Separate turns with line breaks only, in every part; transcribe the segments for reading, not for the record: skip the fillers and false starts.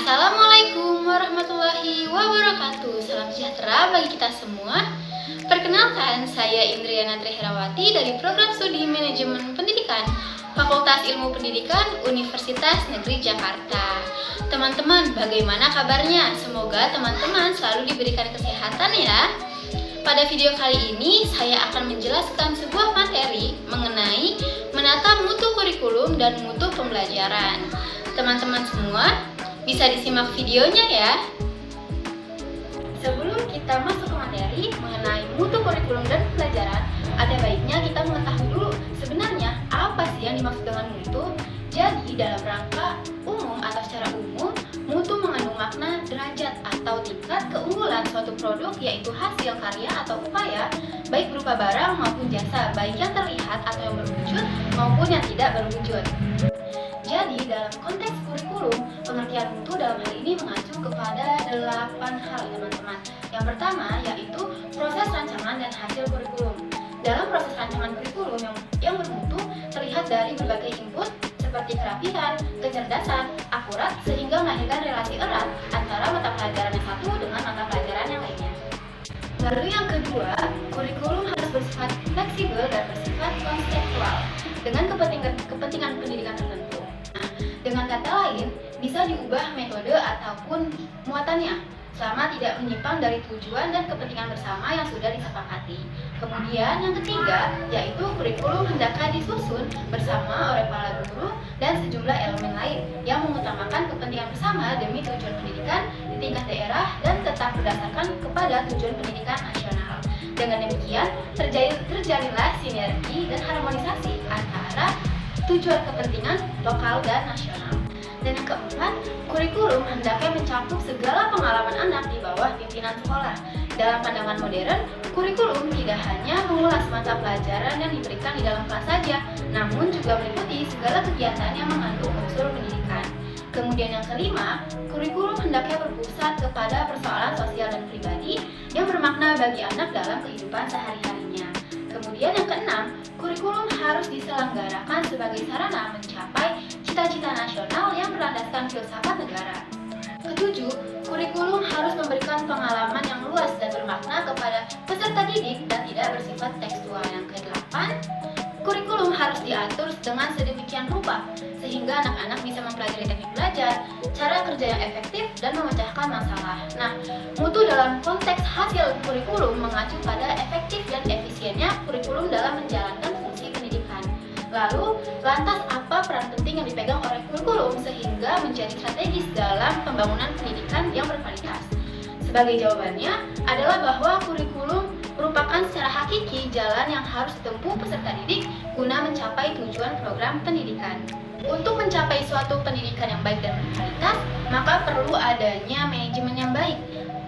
Assalamualaikum warahmatullahi wabarakatuh. Salam sejahtera bagi kita semua. Perkenalkan, saya Indriana Triherawati dari Program Studi Manajemen Pendidikan Fakultas Ilmu Pendidikan Universitas Negeri Jakarta. Teman-teman, bagaimana kabarnya? Semoga teman-teman selalu diberikan kesehatan ya. Pada video kali ini, saya akan menjelaskan sebuah materi mengenai menata mutu kurikulum dan mutu pembelajaran. Teman-teman semua, bisa disimak videonya ya. Sebelum kita masuk ke materi mengenai mutu kurikulum dan pembelajaran, ada baiknya kita mengetahui dulu sebenarnya apa sih yang dimaksud dengan mutu. Jadi dalam rangka umum atau secara umum, mutu mengandung makna derajat atau tingkat keunggulan suatu produk, yaitu hasil karya atau upaya, baik berupa barang maupun jasa, baik yang terlihat atau yang berwujud maupun yang tidak berwujud. Jadi dalam konteks kurikulum, pengertian mutu dalam hal ini mengacu kepada 8 hal teman-teman. Yang pertama yaitu proses rancangan dan hasil kurikulum. Dalam proses rancangan kurikulum yang bermutu terlihat dari berbagai input seperti kerapihan, kecerdasan, akurat, sehingga melahirkan relasi erat antara mata pelajaran yang satu dengan mata pelajaran yang lainnya. Lalu yang kedua, kurikulum harus bersifat fleksibel dan bersifat konseptual dengan kepentingan pendidikan tertentu. Dengan kata lain, bisa diubah metode ataupun muatannya selama tidak menyimpang dari tujuan dan kepentingan bersama yang sudah disepakati. Kemudian yang ketiga, yaitu kurikulum hendaknya disusun bersama oleh para guru dan sejumlah elemen lain yang mengutamakan kepentingan bersama demi tujuan pendidikan di tingkat daerah dan tetap berdasarkan kepada tujuan pendidikan nasional. Dengan demikian, terjalinlah sinergi dan harmonisasi antara tujuan kepentingan lokal dan nasional. Dan yang keempat, kurikulum hendaknya mencakup segala pengalaman anak di bawah pimpinan sekolah. Dalam pandangan modern, kurikulum tidak hanya mengulas mata pelajaran yang diberikan di dalam kelas saja, namun juga meliputi segala kegiatan yang mengandung unsur pendidikan. Kemudian yang kelima, kurikulum hendaknya berpusat kepada persoalan sosial dan pribadi yang bermakna bagi anak dalam kehidupan sehari-harinya. Kemudian yang keenam, kurikulum harus diselenggarakan sebagai sarana mencapai cita-cita nasional yang berlandaskan filsafat negara. Ketujuh, kurikulum harus memberikan pengalaman yang luas dan bermakna kepada peserta didik dan tidak bersifat tekstual. Yang kedelapan, kurikulum harus diatur dengan sedemikian rupa sehingga anak-anak bisa mempelajari teknik belajar, cara kerja yang efektif, dan memecahkan masalah. Nah, mutu dalam konteks hasil kurikulum mengacu pada efektif dan efisiennya kurikulum dalam menjalankan fungsi pendidikan. Lalu, lantas apa peran penting yang dipegang oleh kurikulum sehingga menjadi strategis dalam pembangunan pendidikan yang berkualitas? Sebagai jawabannya adalah bahwa kurikulum merupakan secara hakiki jalan yang harus ditempuh peserta didik guna mencapai tujuan program pendidikan. Untuk mencapai suatu pendidikan yang baik dan berkualitas, maka perlu adanya manajemen yang baik,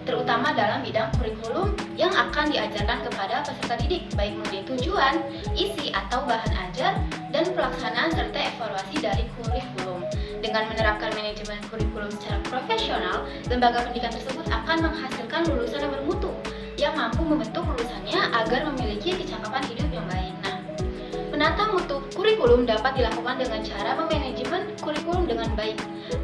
terutama dalam bidang kurikulum yang akan diajarkan kepada peserta didik, baik mengenai tujuan, isi atau bahan ajar, dan pelaksanaan serta evaluasi dari kurikulum. Dengan menerapkan manajemen kurikulum secara profesional, lembaga pendidikan tersebut akan menghasilkan lulusan yang bermutu, yang mampu membentuk lulusannya agar memiliki kecakapan hidup yang baik. Nah, menata mutu kurikulum dapat dilakukan dengan cara memanajemen kurikulum dengan baik.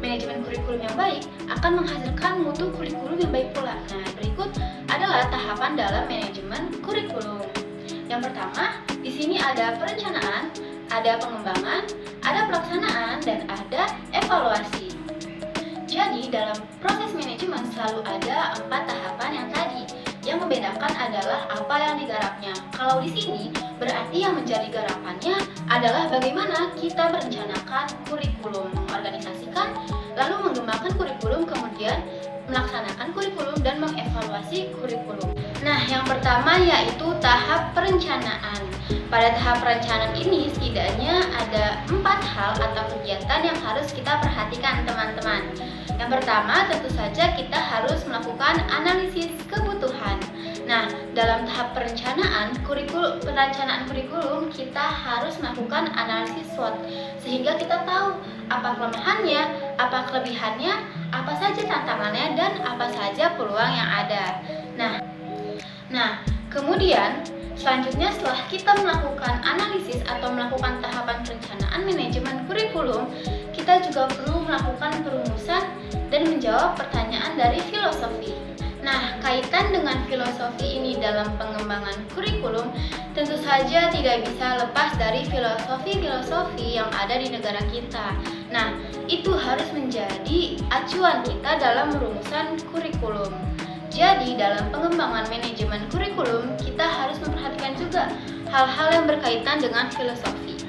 Manajemen kurikulum yang baik akan menghasilkan mutu kurikulum yang baik pula. Nah, berikut adalah tahapan dalam manajemen kurikulum. Yang pertama, di sini ada perencanaan, ada pengembangan, ada pelaksanaan, dan ada evaluasi. Jadi, dalam proses manajemen selalu ada 4 tahapan yang tadi. Yang membedakan adalah apa yang digarapnya. Kalau di sini, berarti yang menjadi garapannya adalah bagaimana kita merencanakan kurikulum, mengorganisasikan, lalu mengembangkan kurikulum, kemudian melaksanakan kurikulum dan mengevaluasi kurikulum. Nah, yang pertama yaitu tahap perencanaan. Pada tahap perencanaan ini setidaknya ada 4 hal atau kegiatan yang harus kita perhatikan teman-teman. Yang pertama tentu saja kita harus melakukan analisis kebutuhan. Nah, dalam tahap perencanaan kurikulum kita harus melakukan analisis SWOT sehingga kita tahu apa kelemahannya, apa kelebihannya, apa saja tantangannya, dan apa saja peluang yang ada. Nah, kemudian selanjutnya setelah kita melakukan analisis atau melakukan tahapan perencanaan manajemen kurikulum, kita juga perlu melakukan perumusan dan menjawab menjawab pertanyaan dari filosofi. Nah, kaitan dengan filosofi ini dalam pengembangan kurikulum tentu saja tidak bisa lepas dari filosofi-filosofi yang ada di negara kita. Nah, itu harus menjadi acuan kita dalam rumusan kurikulum. Jadi, dalam pengembangan manajemen kurikulum, kita harus memperhatikan juga hal-hal yang berkaitan dengan filosofi.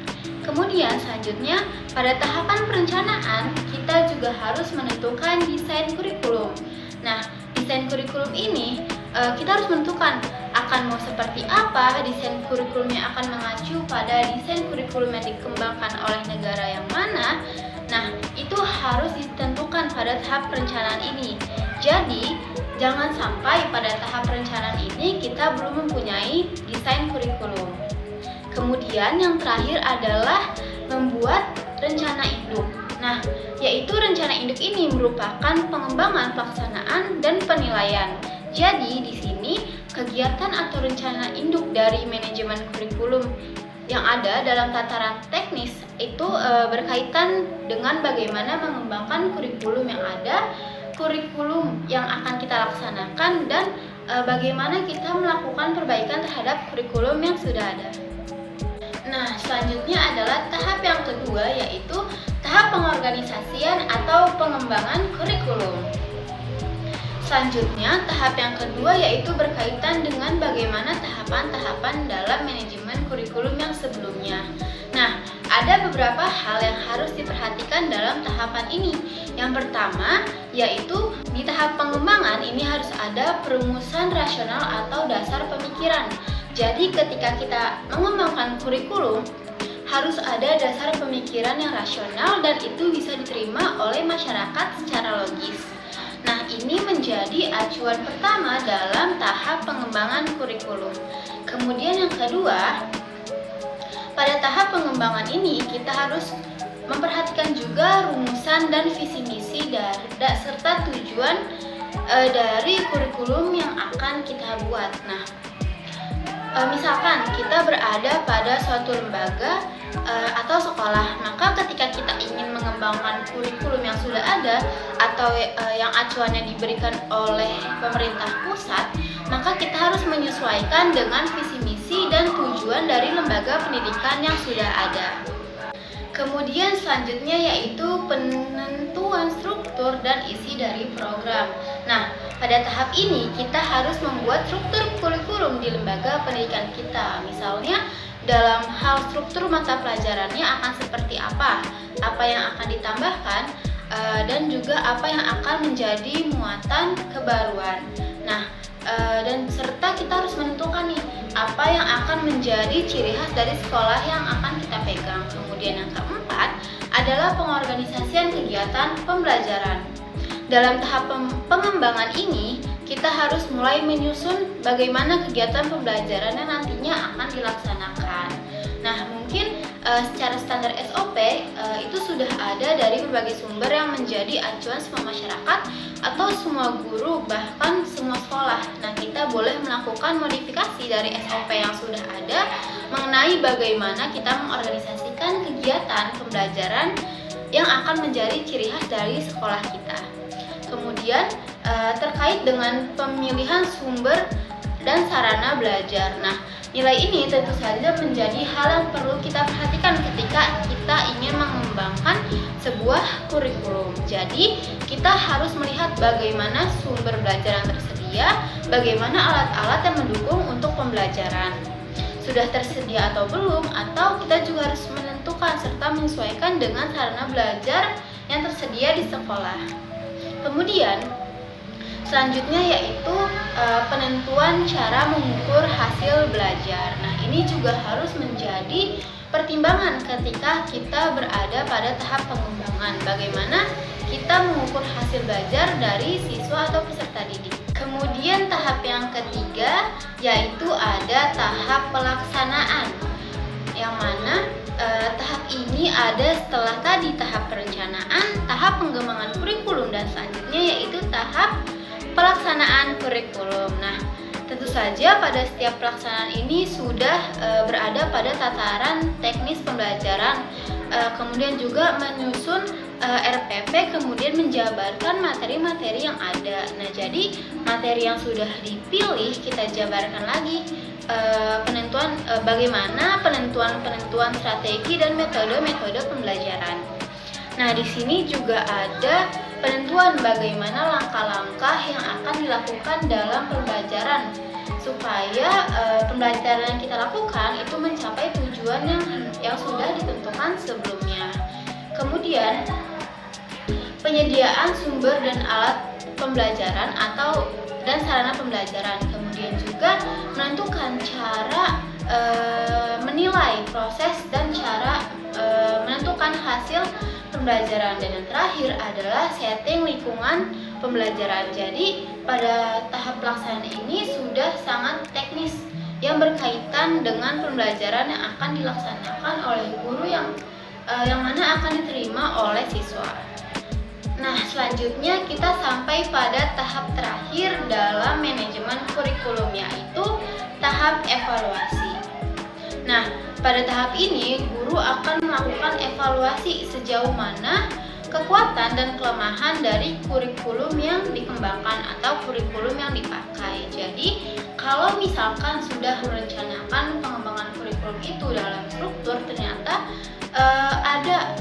Kemudian selanjutnya, pada tahapan perencanaan, kita juga harus menentukan desain kurikulum. Nah, desain kurikulum ini kita harus menentukan akan mau seperti apa desain kurikulum yang akan mengacu pada desain kurikulum yang dikembangkan oleh negara yang mana. Nah, itu harus ditentukan pada tahap perencanaan ini. Jadi, jangan sampai pada tahap perencanaan ini kita belum mempunyai desain kurikulum. Kemudian yang terakhir adalah membuat rencana induk. Nah, yaitu rencana induk ini merupakan pengembangan, pelaksanaan, dan penilaian. Jadi, di sini kegiatan atau rencana induk dari manajemen kurikulum yang ada dalam tataran teknis itu berkaitan dengan bagaimana mengembangkan kurikulum yang ada, kurikulum yang akan kita laksanakan, dan bagaimana kita melakukan perbaikan terhadap kurikulum yang sudah ada. Nah, selanjutnya adalah tahap yang kedua, yaitu tahap pengorganisasian atau pengembangan kurikulum. Selanjutnya, tahap yang kedua yaitu berkaitan dengan bagaimana tahapan-tahapan dalam manajemen kurikulum yang sebelumnya. Nah, ada beberapa hal yang harus diperhatikan dalam tahapan ini. Yang pertama, yaitu di tahap pengembangan ini harus ada perumusan rasional atau dasar pemikiran. Jadi ketika kita mengembangkan kurikulum, harus ada dasar pemikiran yang rasional dan itu bisa diterima oleh masyarakat secara logis. Nah, ini menjadi acuan pertama dalam tahap pengembangan kurikulum. Kemudian yang kedua, pada tahap pengembangan ini kita harus memperhatikan juga rumusan dan visi misi serta tujuan dari kurikulum yang akan kita buat. Nah, misalkan kita berada pada suatu lembaga atau sekolah, maka ketika kita ingin mengembangkan kurikulum yang sudah ada atau yang acuannya diberikan oleh pemerintah pusat, maka kita harus menyesuaikan dengan visi misi dan tujuan dari lembaga pendidikan yang sudah ada. Kemudian selanjutnya yaitu penentuan struktur dan isi dari program. Nah, pada tahap ini kita harus membuat struktur kurikulum di lembaga pendidikan kita. Misalnya, dalam hal struktur mata pelajarannya akan seperti apa yang akan ditambahkan, dan juga apa yang akan menjadi muatan kebaruan. Nah, dan serta kita harus menentukan nih apa yang akan menjadi ciri khas dari sekolah yang akan kita pegang. Kemudian yang keempat adalah pengorganisasian kegiatan pembelajaran. Dalam tahap pengembangan ini, kita harus mulai menyusun bagaimana kegiatan pembelajaran yang nantinya akan dilaksanakan. Nah, mungkin secara standar SOP itu sudah ada dari berbagai sumber yang menjadi acuan semua masyarakat atau semua guru, bahkan semua sekolah. Nah, kita boleh melakukan modifikasi dari SOP yang sudah ada mengenai bagaimana kita mengorganisasikan kegiatan pembelajaran yang akan menjadi ciri khas dari sekolah kita. Kemudian terkait dengan pemilihan sumber dan sarana belajar. Nah, nilai ini tentu saja menjadi hal yang perlu kita perhatikan ketika kita ingin mengembangkan sebuah kurikulum. Jadi, kita harus melihat bagaimana sumber belajar yang tersedia, bagaimana alat-alat yang mendukung untuk pembelajaran. Sudah tersedia atau belum, atau kita juga harus menentukan serta menyesuaikan dengan sarana belajar yang tersedia di sekolah. Kemudian selanjutnya yaitu penentuan cara mengukur hasil belajar. Nah, ini juga harus menjadi pertimbangan ketika kita berada pada tahap pengembangan. Bagaimana kita mengukur hasil belajar dari siswa atau peserta didik. Kemudian tahap yang ketiga yaitu ada tahap pelaksanaan, yang mana tahap ini ada setelah tadi tahap perencanaan, tahap pengembangan kurikulum, dan selanjutnya yaitu tahap pelaksanaan kurikulum. Nah, tentu saja pada setiap pelaksanaan ini sudah berada pada tataran teknis pembelajaran, kemudian juga menyusun RPP kemudian menjabarkan materi-materi yang ada. Nah, jadi materi yang sudah dipilih kita jabarkan lagi bagaimana penentuan strategi dan metode-metode pembelajaran. Nah, di sini juga ada penentuan bagaimana langkah-langkah yang akan dilakukan dalam pembelajaran supaya pembelajaran yang kita lakukan itu mencapai tujuan yang sudah ditentukan sebelumnya. Kemudian penyediaan sumber dan alat pembelajaran dan sarana pembelajaran. Kemudian juga menentukan cara menilai proses dan cara menentukan hasil pembelajaran. Dan yang terakhir adalah setting lingkungan pembelajaran. Jadi pada tahap pelaksanaan ini sudah sangat teknis yang berkaitan dengan pembelajaran yang akan dilaksanakan oleh guru yang mana akan diterima oleh siswa. Nah, selanjutnya kita sampai pada tahap terakhir dalam manajemen kurikulum, yaitu tahap evaluasi. Nah, pada tahap ini guru akan melakukan evaluasi sejauh mana kekuatan dan kelemahan dari kurikulum yang dikembangkan atau kurikulum yang dipakai. Jadi, kalau misalkan sudah merencanakan pengembangan kurikulum itu dalam struktur, ternyata ada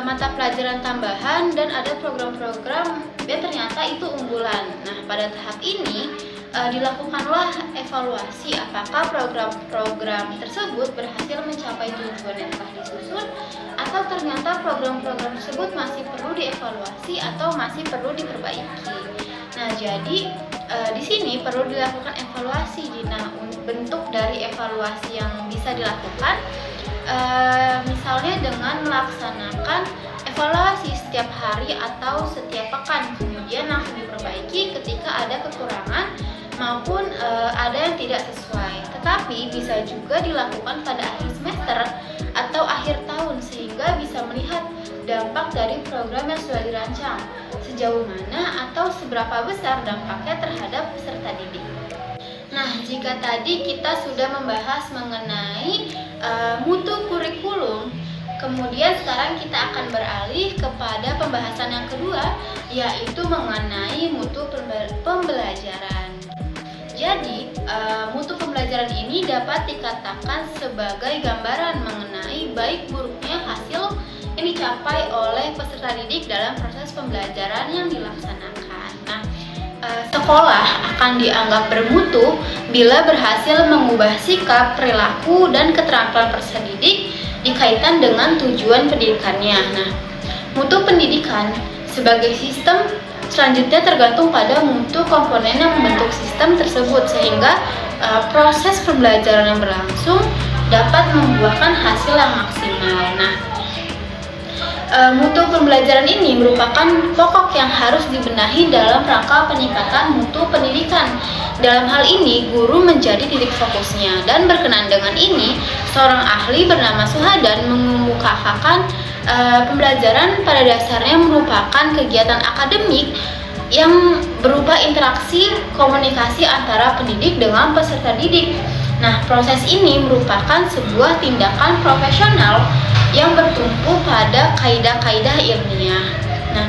mata pelajaran tambahan dan ada program-program yang ternyata itu unggulan. Nah, pada tahap ini dilakukanlah evaluasi apakah program-program tersebut berhasil mencapai tujuan yang telah disusun atau ternyata program-program tersebut masih perlu dievaluasi atau masih perlu diperbaiki. Nah, jadi di sini perlu dilakukan evaluasi. Nah, bentuk dari evaluasi yang bisa dilakukan misalnya dengan melaksanakan evaluasi setiap hari atau setiap pekan, kemudian langsung diperbaiki ketika ada kekurangan maupun ada yang tidak sesuai. Tetapi bisa juga dilakukan pada akhir semester atau akhir tahun sehingga bisa melihat dampak dari program yang sudah dirancang, sejauh mana atau seberapa besar dampaknya terhadap peserta didik. Nah, jika tadi kita sudah membahas mengenai mutu kurikulum, kemudian sekarang kita akan beralih kepada pembahasan yang kedua, yaitu mengenai mutu pembelajaran. Jadi, mutu pembelajaran ini dapat dikatakan sebagai gambaran mengenai baik buruknya hasil yang dicapai oleh peserta didik dalam proses pembelajaran yang dilaksanakan. Nah, sekolah akan dianggap bermutu bila berhasil mengubah sikap, perilaku, dan keterampilan peserta didik dikaitkan dengan tujuan pendidikannya. Nah, mutu pendidikan sebagai sistem selanjutnya tergantung pada mutu komponen yang membentuk sistem tersebut sehingga proses pembelajaran yang berlangsung dapat membuahkan hasil yang maksimal. Nah, mutu pembelajaran ini merupakan pokok yang harus dibenahi dalam rangka peningkatan mutu pendidikan. Dalam hal ini, guru menjadi titik fokusnya, dan berkenaan dengan ini, seorang ahli bernama Suhadan mengemukakan pembelajaran pada dasarnya merupakan kegiatan akademik yang berupa interaksi komunikasi antara pendidik dengan peserta didik. Nah, proses ini merupakan sebuah tindakan profesional yang bertumpu pada kaidah-kaidah ilmiah. Nah,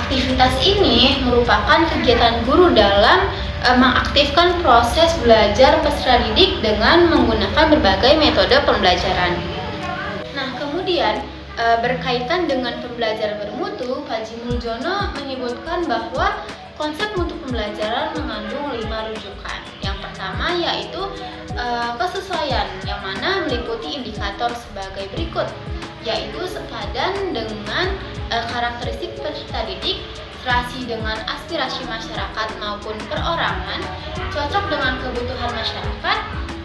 aktivitas ini merupakan kegiatan guru dalam mengaktifkan proses belajar peserta didik dengan menggunakan berbagai metode pembelajaran. Nah, kemudian berkaitan dengan pembelajaran bermutu, Pak Haji Muljono menyebutkan bahwa konsep mutu pembelajaran mengandung 5 rujukan. Yang pertama yaitu kesesuaian, yang mana meliputi indikator sebagai berikut, yaitu sepadan dengan karakteristik peserta didik, serasi dengan aspirasi masyarakat maupun perorangan, cocok dengan kebutuhan masyarakat,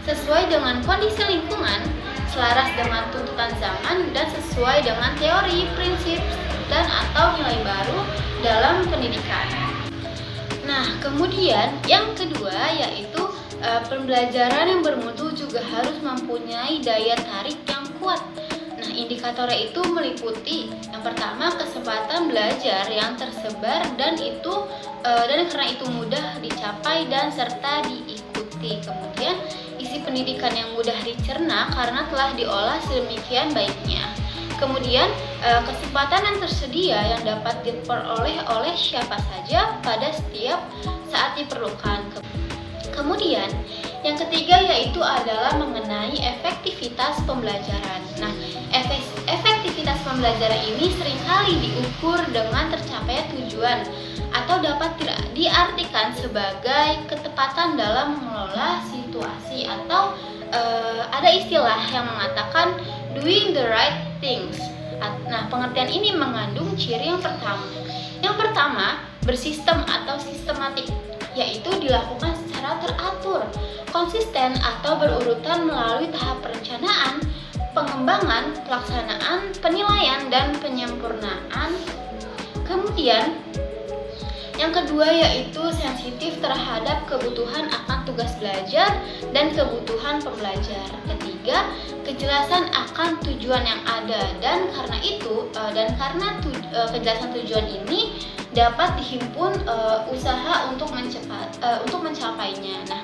sesuai dengan kondisi lingkungan, selaras dengan tuntutan zaman, dan sesuai dengan teori, prinsip, dan atau nilai baru dalam pendidikan. Nah, kemudian yang kedua yaitu pembelajaran yang bermutu juga harus mempunyai daya tarik yang kuat. Nah, indikatornya itu meliputi yang pertama kesempatan belajar yang tersebar dan karena itu mudah dicapai dan serta diikuti. Kemudian isi pendidikan yang mudah dicerna karena telah diolah sedemikian baiknya. Kemudian kesempatan yang tersedia yang dapat diperoleh oleh siapa saja pada setiap saat diperlukan. Kemudian yang ketiga yaitu adalah mengenai efektivitas pembelajaran. Nah, efektivitas pembelajaran ini seringkali diukur dengan tercapainya tujuan atau dapat diartikan sebagai ketepatan dalam mengelola situasi atau ada istilah yang mengatakan doing the right things. Nah, pengertian ini mengandung ciri yang pertama. Yang pertama, bersistem atau sistematik, yaitu dilakukan secara teratur, konsisten atau berurutan melalui tahap perencanaan, pengembangan, pelaksanaan, penilaian, dan penyempurnaan. Kemudian yang kedua yaitu sensitif terhadap kebutuhan akan tugas belajar dan kebutuhan pembelajar. Ketiga, kejelasan akan tujuan yang ada, dan karena kejelasan tujuan ini dapat dihimpun usaha untuk mencapainya. Nah,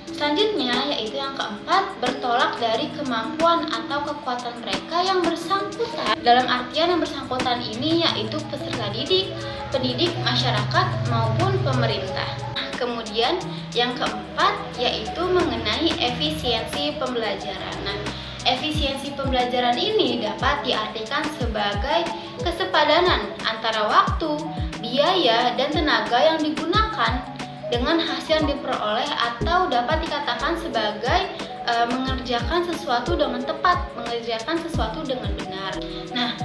selanjutnya yaitu yang keempat, bertolak dari kemampuan atau kekuatan mereka yang bersangkutan. Dalam artian yang bersangkutan ini yaitu peserta didik, pendidik, masyarakat maupun pemerintah. Kemudian yang keempat yaitu mengenai efisiensi pembelajaran. Nah, efisiensi pembelajaran ini dapat diartikan sebagai kesepadanan antara waktu, biaya, dan tenaga yang digunakan dengan hasil yang diperoleh, atau dapat dikatakan sebagai mengerjakan sesuatu dengan tepat, mengerjakan sesuatu dengan benar. Nah,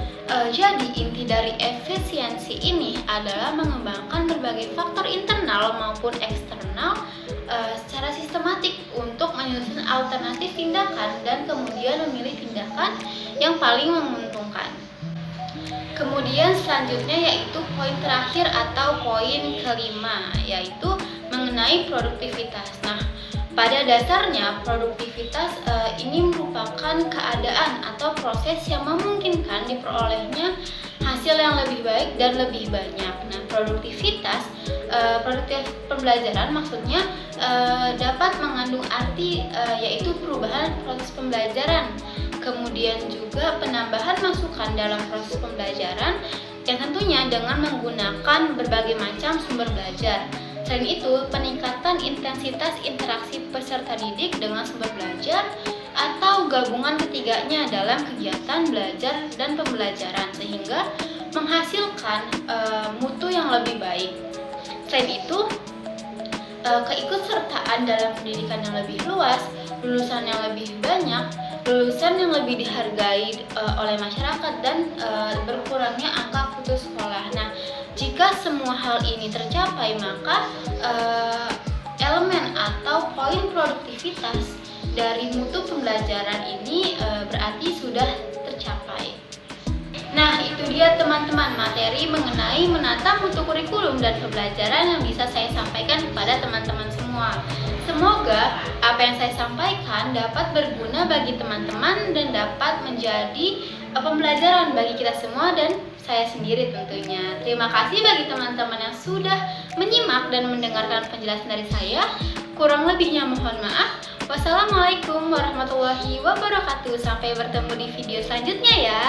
jadi inti dari efisiensi ini adalah mengembangkan berbagai faktor internal maupun eksternal secara sistematik untuk menyusun alternatif tindakan dan kemudian memilih tindakan yang paling menguntungkan. Kemudian selanjutnya yaitu poin terakhir atau poin kelima, yaitu mengenai produktivitas. Nah, pada dasarnya produktivitas ini merupakan keadaan atau proses yang memungkinkan diperolehnya hasil yang lebih baik dan lebih banyak. Nah, produktivitas pembelajaran maksudnya dapat mengandung arti yaitu perubahan proses pembelajaran, kemudian juga penambahan masukan dalam proses pembelajaran yang tentunya dengan menggunakan berbagai macam sumber belajar. Selain itu, peningkatan intensitas interaksi peserta didik dengan sumber belajar atau gabungan ketiganya dalam kegiatan belajar dan pembelajaran sehingga menghasilkan mutu yang lebih baik. Selain itu, keikutsertaan dalam pendidikan yang lebih luas, lulusan yang lebih banyak, lulusan yang lebih dihargai oleh masyarakat, dan berkurangnya angka putus sekolah. Nah, jika semua hal ini tercapai, maka elemen atau poin produktivitas dari mutu pembelajaran ini berarti sudah tercapai. Nah, itu dia teman-teman materi mengenai menata mutu kurikulum dan pembelajaran yang bisa saya sampaikan kepada teman-teman semua. Semoga apa yang saya sampaikan dapat berguna bagi teman-teman dan dapat menjadi pembelajaran bagi kita semua dan saya sendiri tentunya. Terima kasih bagi teman-teman yang sudah menyimak dan mendengarkan penjelasan dari saya. Kurang lebihnya mohon maaf. Wassalamualaikum warahmatullahi wabarakatuh. Sampai bertemu di video selanjutnya ya.